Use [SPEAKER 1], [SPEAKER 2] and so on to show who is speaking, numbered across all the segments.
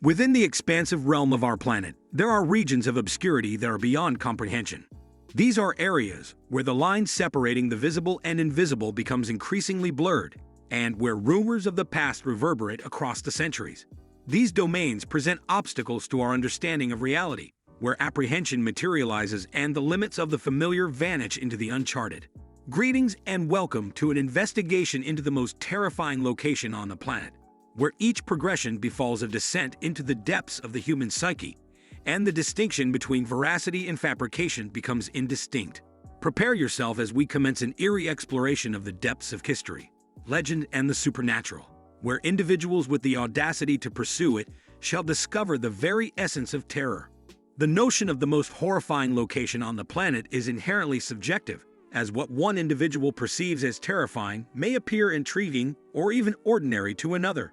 [SPEAKER 1] Within the expansive realm of our planet, there are regions of obscurity that are beyond comprehension. These are areas where the line separating the visible and invisible becomes increasingly blurred, and where rumors of the past reverberate across the centuries. These domains present obstacles to our understanding of reality, where apprehension materializes and the limits of the familiar vanish into the uncharted. Greetings and welcome to an investigation into the most terrifying location on the planet, where each progression befalls a descent into the depths of the human psyche, and the distinction between veracity and fabrication becomes indistinct. Prepare yourself as we commence an eerie exploration of the depths of history, legend, and the supernatural, where individuals with the audacity to pursue it shall discover the very essence of terror. The notion of the most horrifying location on the planet is inherently subjective, as what one individual perceives as terrifying may appear intriguing or even ordinary to another.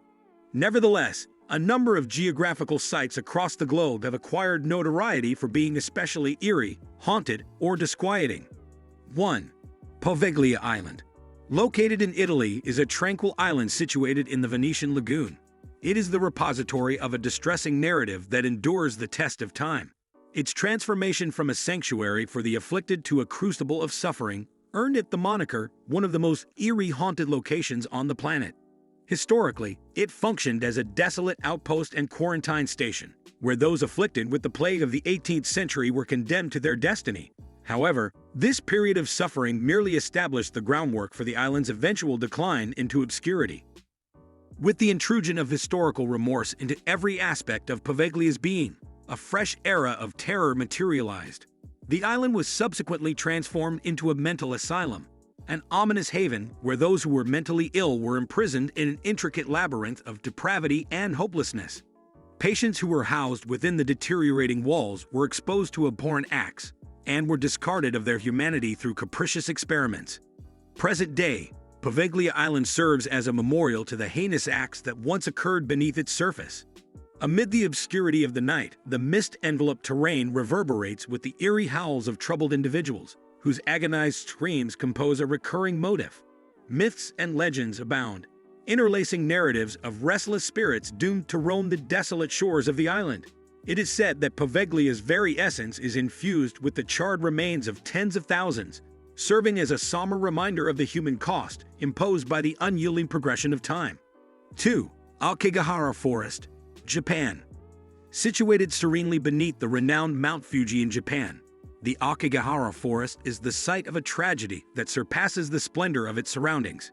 [SPEAKER 1] Nevertheless, a number of geographical sites across the globe have acquired notoriety for being especially eerie, haunted, or disquieting. 1. Poveglia Island. Located in Italy is a tranquil island situated in the Venetian lagoon. It is the repository of a distressing narrative that endures the test of time. Its transformation from a sanctuary for the afflicted to a crucible of suffering earned it the moniker one of the most eerie haunted locations on the planet. Historically, it functioned as a desolate outpost and quarantine station, where those afflicted with the plague of the 18th century were condemned to their destiny. However, this period of suffering merely established the groundwork for the island's eventual decline into obscurity. With the intrusion of historical remorse into every aspect of Poveglia's being, a fresh era of terror materialized. The island was subsequently transformed into a mental asylum, an ominous haven where those who were mentally ill were imprisoned in an intricate labyrinth of depravity and hopelessness. Patients who were housed within the deteriorating walls were exposed to abhorrent acts and were discarded of their humanity through capricious experiments. Present day, Poveglia Island serves as a memorial to the heinous acts that once occurred beneath its surface. Amid the obscurity of the night, the mist-enveloped terrain reverberates with the eerie howls of troubled individuals, whose agonized screams compose a recurring motif. Myths and legends abound, interlacing narratives of restless spirits doomed to roam the desolate shores of the island. It is said that Poveglia's very essence is infused with the charred remains of tens of thousands, serving as a somber reminder of the human cost imposed by the unyielding progression of time. 2. Aokigahara Forest, Japan. Situated serenely beneath the renowned Mount Fuji in Japan, the Aokigahara Forest is the site of a tragedy that surpasses the splendor of its surroundings.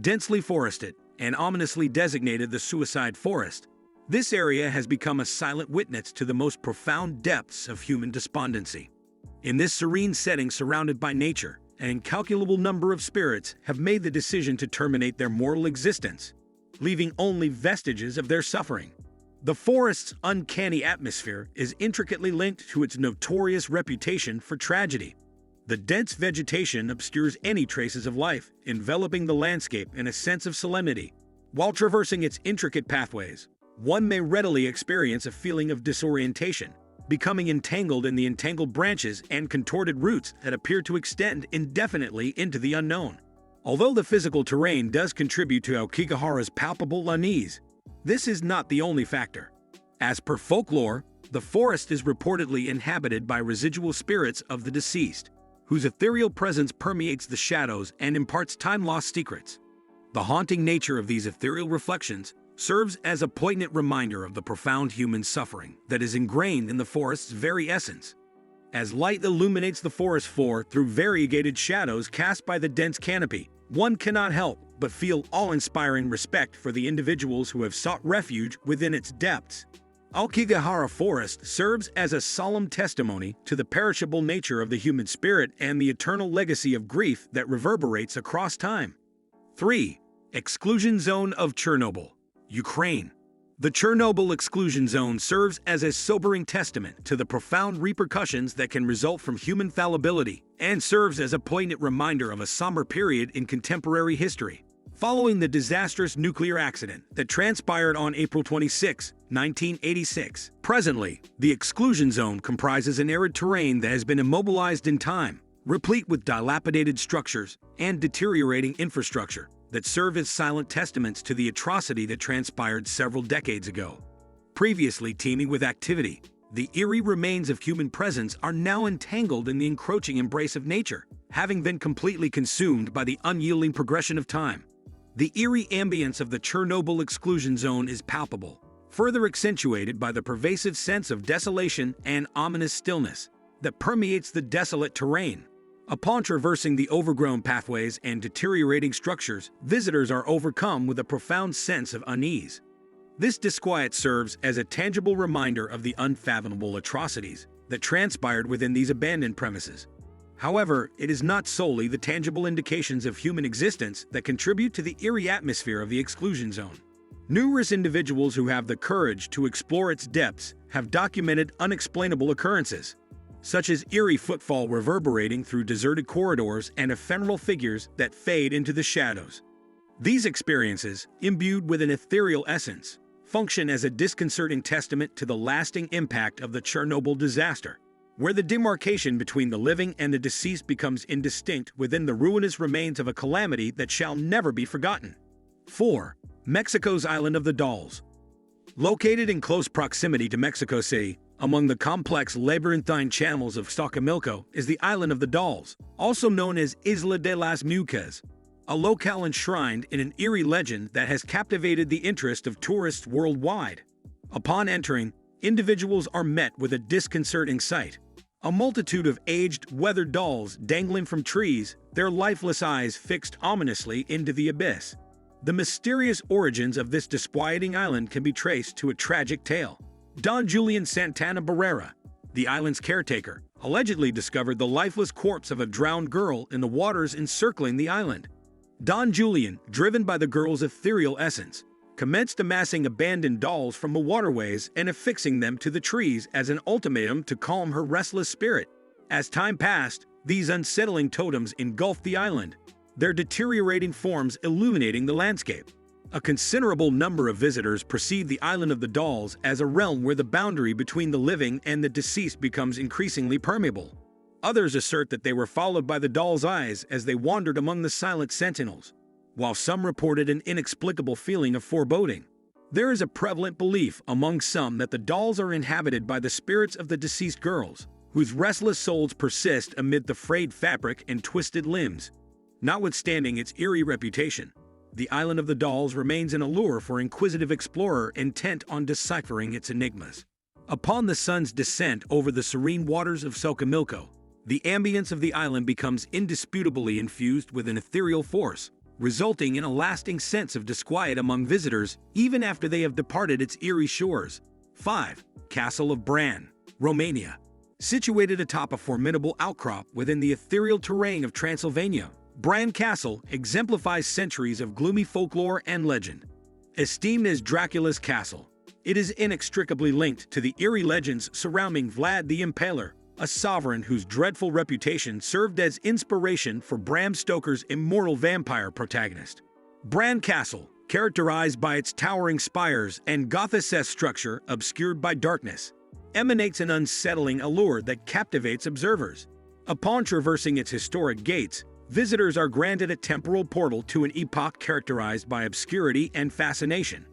[SPEAKER 1] Densely forested and ominously designated the Suicide Forest, this area has become a silent witness to the most profound depths of human despondency. In this serene setting surrounded by nature, an incalculable number of spirits have made the decision to terminate their mortal existence, leaving only vestiges of their suffering. The forest's uncanny atmosphere is intricately linked to its notorious reputation for tragedy. The dense vegetation obscures any traces of life, enveloping the landscape in a sense of solemnity. While traversing its intricate pathways, one may readily experience a feeling of disorientation, becoming entangled in the entangled branches and contorted roots that appear to extend indefinitely into the unknown. Although the physical terrain does contribute to Aokigahara's palpable unease, this is not the only factor. As per folklore, the forest is reportedly inhabited by residual spirits of the deceased, whose ethereal presence permeates the shadows and imparts time-lost secrets. The haunting nature of these ethereal reflections serves as a poignant reminder of the profound human suffering that is ingrained in the forest's very essence. As light illuminates the forest floor through variegated shadows cast by the dense canopy, one cannot help but feel awe-inspiring respect for the individuals who have sought refuge within its depths. Aokigahara Forest serves as a solemn testimony to the perishable nature of the human spirit and the eternal legacy of grief that reverberates across time. 3. Exclusion Zone of Chernobyl, Ukraine. The Chernobyl exclusion zone serves as a sobering testament to the profound repercussions that can result from human fallibility and serves as a poignant reminder of a somber period in contemporary history. Following the disastrous nuclear accident that transpired on April 26, 1986, presently, the exclusion zone comprises an arid terrain that has been immobilized in time, replete with dilapidated structures and deteriorating infrastructure that serve as silent testaments to the atrocity that transpired several decades ago. Previously teeming with activity, the eerie remains of human presence are now entangled in the encroaching embrace of nature, having been completely consumed by the unyielding progression of time. The eerie ambience of the Chernobyl exclusion zone is palpable, further accentuated by the pervasive sense of desolation and ominous stillness that permeates the desolate terrain. Upon traversing the overgrown pathways and deteriorating structures, visitors are overcome with a profound sense of unease. This disquiet serves as a tangible reminder of the unfathomable atrocities that transpired within these abandoned premises. However, it is not solely the tangible indications of human existence that contribute to the eerie atmosphere of the exclusion zone. Numerous individuals who have the courage to explore its depths have documented unexplainable occurrences, such as eerie footfall reverberating through deserted corridors and ephemeral figures that fade into the shadows. These experiences, imbued with an ethereal essence, function as a disconcerting testament to the lasting impact of the Chernobyl disaster, where the demarcation between the living and the deceased becomes indistinct within the ruinous remains of a calamity that shall never be forgotten. 4. Mexico's Island of the Dolls. Located in close proximity to Mexico City, among the complex labyrinthine channels of Xochimilco is the Island of the Dolls, also known as Isla de las Mucas, a locale enshrined in an eerie legend that has captivated the interest of tourists worldwide. Upon entering, individuals are met with a disconcerting sight. A multitude of aged, weathered dolls dangling from trees, their lifeless eyes fixed ominously into the abyss. The mysterious origins of this disquieting island can be traced to a tragic tale. Don Julian Santana Barrera, the island's caretaker, allegedly discovered the lifeless corpse of a drowned girl in the waters encircling the island. Don Julian, driven by the girl's ethereal essence, commenced amassing abandoned dolls from the waterways and affixing them to the trees as an ultimatum to calm her restless spirit. As time passed, these unsettling totems engulfed the island, their deteriorating forms illuminating the landscape. A considerable number of visitors perceive the Island of the Dolls as a realm where the boundary between the living and the deceased becomes increasingly permeable. Others assert that they were followed by the dolls' eyes as they wandered among the silent sentinels, while some reported an inexplicable feeling of foreboding. There is a prevalent belief among some that the dolls are inhabited by the spirits of the deceased girls, whose restless souls persist amid the frayed fabric and twisted limbs. Notwithstanding its eerie reputation, the Island of the Dolls remains an allure for inquisitive explorer intent on deciphering its enigmas. Upon the sun's descent over the serene waters of Xochimilco, the ambience of the island becomes indisputably infused with an ethereal force, resulting in a lasting sense of disquiet among visitors even after they have departed its eerie shores. 5. Castle of Bran, Romania. Situated atop a formidable outcrop within the ethereal terrain of Transylvania, Bran Castle exemplifies centuries of gloomy folklore and legend. Esteemed as Dracula's castle, it is inextricably linked to the eerie legends surrounding Vlad the Impaler, a sovereign whose dreadful reputation served as inspiration for Bram Stoker's immortal vampire protagonist. Bran Castle, characterized by its towering spires and Gothic structure obscured by darkness, emanates an unsettling allure that captivates observers. Upon traversing its historic gates, visitors are granted a temporal portal to an epoch characterized by obscurity and fascination.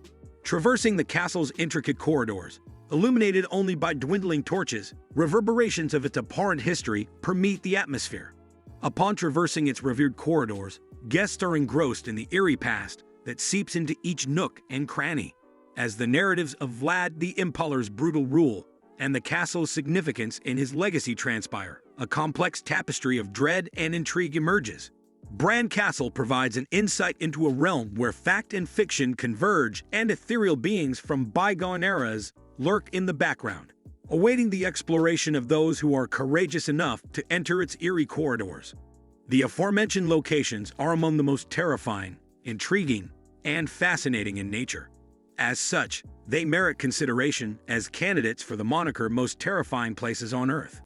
[SPEAKER 1] Traversing the castle's intricate corridors, illuminated only by dwindling torches, reverberations of its abhorrent history permeate the atmosphere. Upon traversing its revered corridors, guests are engrossed in the eerie past that seeps into each nook and cranny, as the narratives of Vlad the Impaler's brutal rule and the castle's significance in his legacy transpire. A complex tapestry of dread and intrigue emerges. Bran Castle provides an insight into a realm where fact and fiction converge and ethereal beings from bygone eras lurk in the background, awaiting the exploration of those who are courageous enough to enter its eerie corridors. The aforementioned locations are among the most terrifying, intriguing, and fascinating in nature. As such, they merit consideration as candidates for the moniker most terrifying places on Earth.